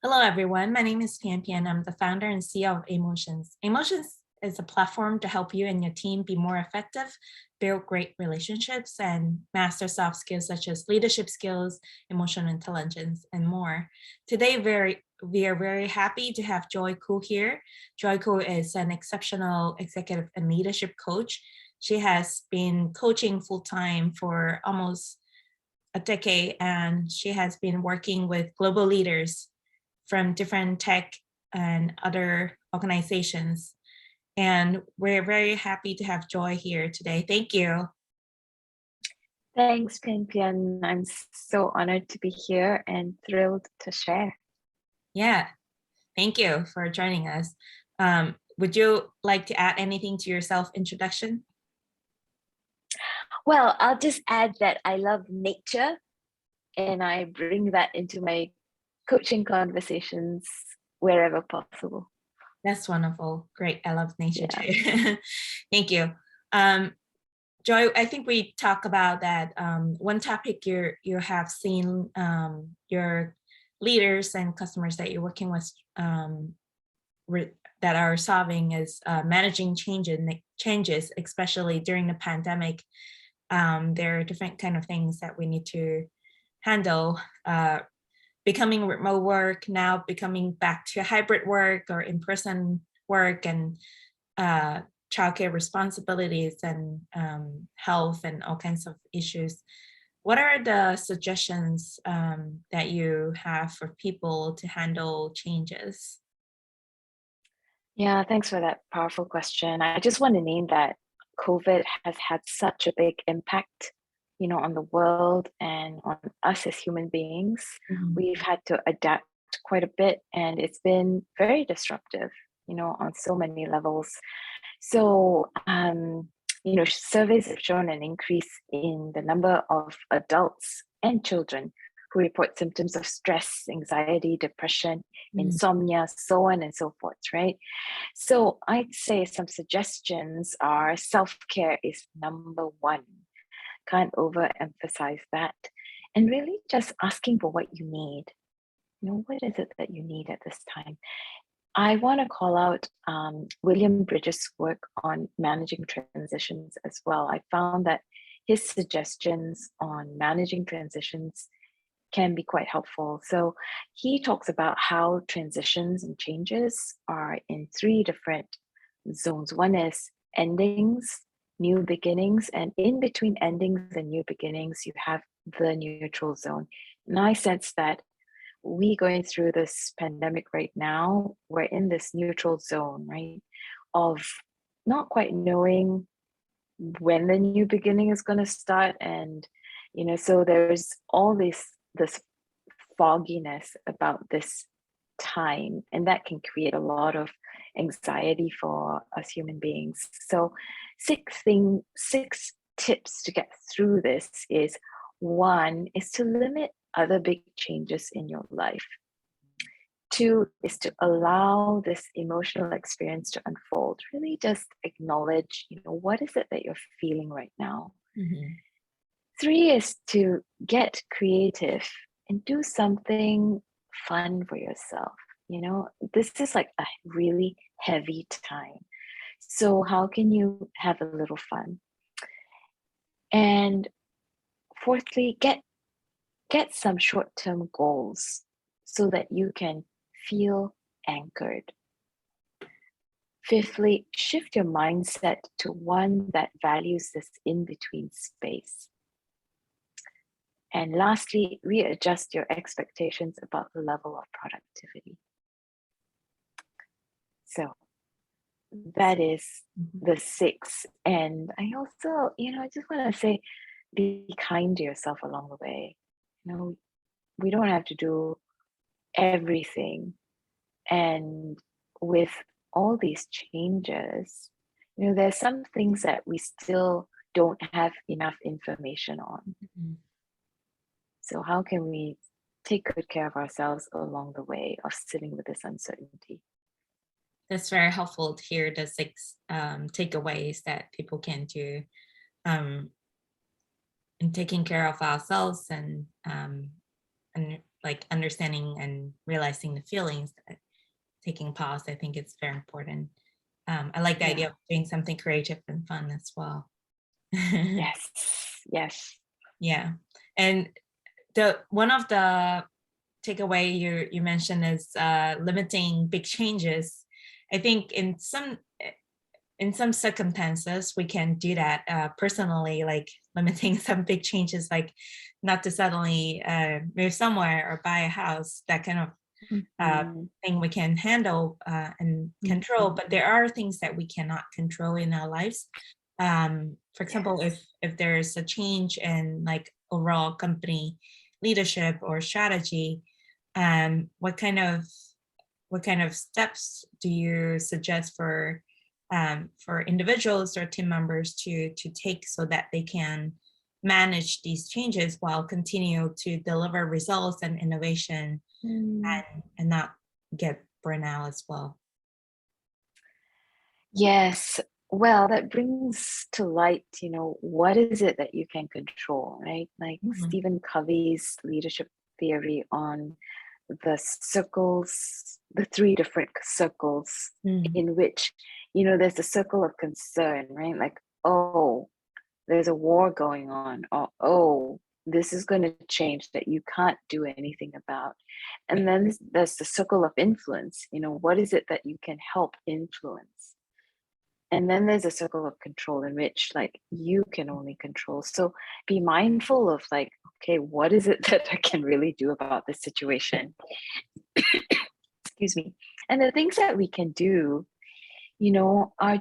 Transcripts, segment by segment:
Hello, everyone. My name is Pianpian. I'm the founder and CEO of Amotions. Amotions is a platform to help you and your team be more effective, build great relationships, and master soft skills such as leadership skills, emotional intelligence, and more. Today, we are very happy to have Joy Koo here. Joy Koo is an exceptional executive and leadership coach. She has been coaching full time for almost a decade, and she has been working with global leaders from different tech and other organizations. And we're very happy to have Joy here today. Thank you. Thanks, Pianpian. I'm so honored to be here and thrilled to share. Yeah, thank you for joining us. Would you like to add anything to your self-introduction? Well, I'll just add that I love nature and I bring that into my coaching conversations wherever possible. That's wonderful. Great. I love nature Yeah. too. Thank you. Joy, I think we talk about that one topic you have seen your leaders and customers that you're working with that are solving is managing changes, especially during the pandemic. There are different kind of things that we need to handle. Becoming remote work, now becoming back to hybrid work or in-person work, and childcare responsibilities and health and all kinds of issues. What are the suggestions that you have for people to handle changes? Yeah, thanks for that powerful question. I just want to name that COVID has had such a big impact, on the world and on us as human beings. Mhm. We've had to adapt quite a bit, and it's been very disruptive, on so many levels. So, surveys have shown an increase in the number of adults and children who report symptoms of stress, anxiety, depression, Mm. insomnia, so on and so forth, right? So, I'd say some suggestions are self care is number one. Can't overemphasize that. And really just asking for what you need. What is it that you need at this time? I want to call out William Bridges' work on managing transitions as well. I found that his suggestions on managing transitions can be quite helpful. So he talks about how transitions and changes are in three different zones. One is endings, new beginnings, and in between endings and new beginnings, you have the neutral zone. And I sense that we going through this pandemic right now, we're in this neutral zone, right? Of not quite knowing when the new beginning is going to start. And, so there's all this fogginess about this time, and that can create a lot of anxiety for us human beings. So six tips to get through this is: one is to limit other big changes in your life. Two is to allow this emotional experience to unfold. Really just acknowledge, what is it that you're feeling right now? Mhm. Three is to get creative and do something fun for yourself. This is like a really heavy time. So, how can you have a little fun? And fourthly, get some short-term goals so that you can feel anchored. Fifthly, shift your mindset to one that values this in-between space. And lastly, readjust your expectations about the level of productivity. So that is Mhm. the six. And I also, I just want to say, be kind to yourself along the way. We don't have to do everything. And with all these changes, there's some things that we still don't have enough information on. Mhm. So how can we take good care of ourselves along the way of sitting with this uncertainty? That's very helpful to hear the six takeaways that people can do um, in taking care of ourselves and like understanding and realizing the feelings, taking pause, I think it's very important. I like the Yeah. idea of doing something creative and fun as well. Yes. Yes. Yeah. And the one of the takeaway you mentioned is limiting big changes. I think in some circumstances we can do that personally, like limiting some big changes, like not to suddenly move somewhere or buy a house, that kind of Mhm. thing we can handle and control. Mhm. But there are things that we cannot control in our lives. For example, Yes. if there's a change in like overall company leadership or strategy, what kind of steps do you suggest for individuals or team members to take so that they can manage these changes while continue to deliver results and innovation Mm. and not get burnout as well? Yes. Well, that brings to light, what is it that you can control, right? Like Mhm. Stephen Covey's leadership theory on the circles, the three different circles Mm. in which, there's a circle of concern, right? Like, oh, there's a war going on, or oh, this is going to change that you can't do anything about. And Right. then there's the circle of influence. What is it that you can help influence? And then there's a circle of control in which like you can only control. So be mindful of like, okay, what is it that I can really do about this situation? Excuse me. And the things that we can do, are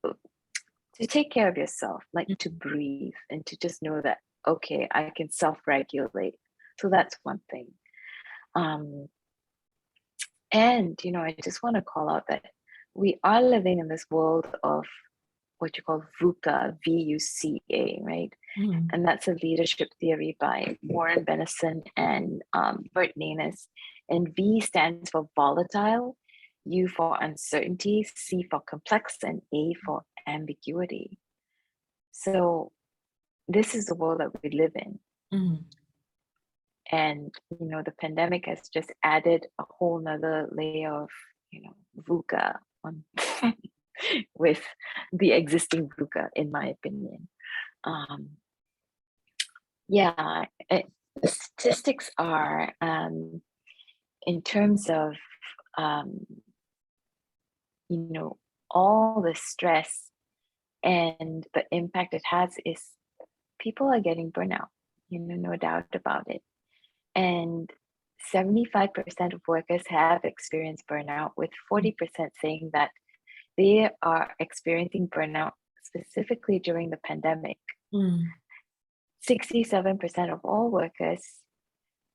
to take care of yourself, like to breathe and to just know that, okay, I can self-regulate. So that's one thing. Um, and I just want to call out that we are living in this world of what you call VUCA, VUCA, right? Mm. And that's a leadership theory by Warren Benison and Bert Nanas. And V stands for volatile, U for uncertainty, C for complex, and A for ambiguity. So this is the world that we live in. Mm. And, the pandemic has just added a whole nother layer of, VUCA on with the existing VUCA, in my opinion. Um, yeah, the statistics are in terms of, um, you know, all the stress and the impact it has is people are getting burnout, no doubt about it. And 75% of workers have experienced burnout, with 40% saying that they are experiencing burnout specifically during the pandemic. Mm. 67% of all workers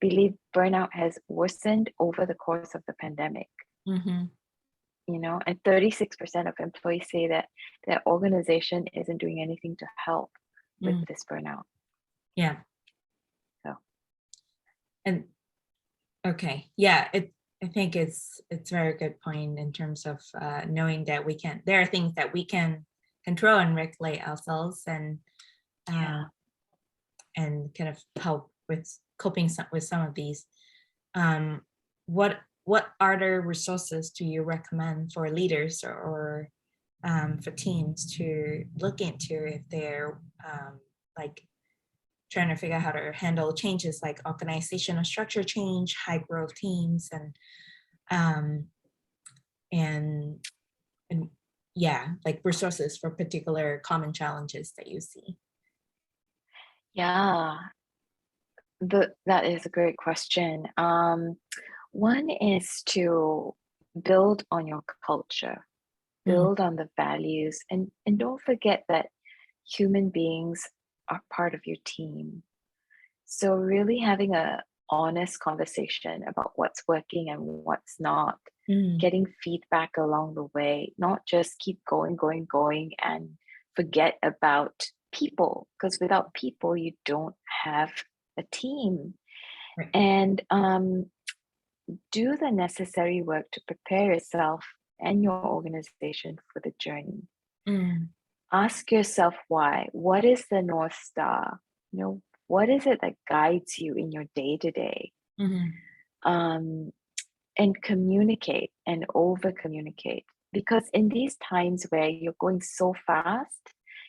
believe burnout has worsened over the course of the pandemic, Mhm. and 36% of employees say that their organization isn't doing anything to help with Mm. this burnout. Yeah. So, And okay. Yeah, I think it's a very good point in terms of knowing that there are things that we can control and regulate ourselves yeah. um, and kind of help with coping with some of these. Um, what other resources do you recommend for leaders or for teams to look into if they're like trying to figure out how to handle changes like organizational structure change, high growth teams, um, and and yeah, like resources for particular common challenges that you see. Yeah, that is a great question. One is to build on your culture, Mm. build on the values, and don't forget that human beings are part of your team. So really having a honest conversation about what's working and what's not, Mm. getting feedback along the way, not just keep going, going, going and forget about people, because without people, you don't have a team. Right. And do the necessary work to prepare yourself and your organization for the journey. Mm. Ask yourself why. What is the North Star? What is it that guides you in your day to day? Mhm. um, and communicate and over communicate. Because in these times where you're going so fast,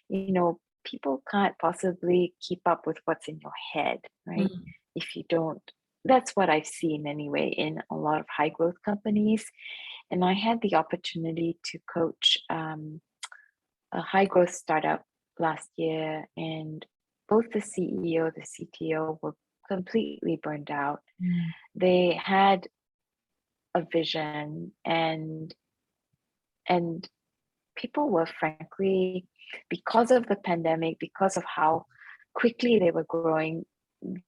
people can't possibly keep up with what's in your head, right? Mhm. If you don't, that's what I've seen anyway in a lot of high growth companies. And I had the opportunity to coach a high growth startup last year, and both the CEO, the CTO were completely burned out. Mm. They had a vision, and people were frankly, because of the pandemic, because of how quickly they were growing,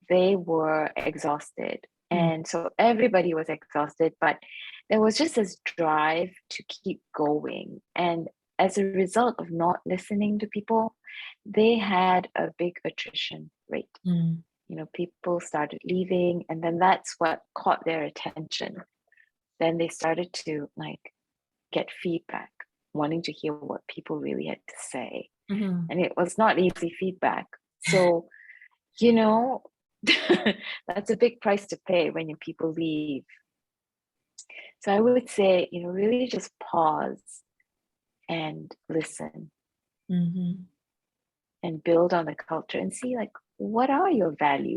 they were exhausted. Mm. And so everybody was exhausted, but there was just this drive to keep going. And as a result of not listening to people, they had a big attrition rate. Mm. People started leaving, and then that's what caught their attention. Then they started to get feedback, wanting to hear what people really had to say. Mhm. And it was not easy feedback. So, you know, that's a big price to pay when your people leave. So I would say, really just pause and listen Mhm. and build on the culture and see what are your values?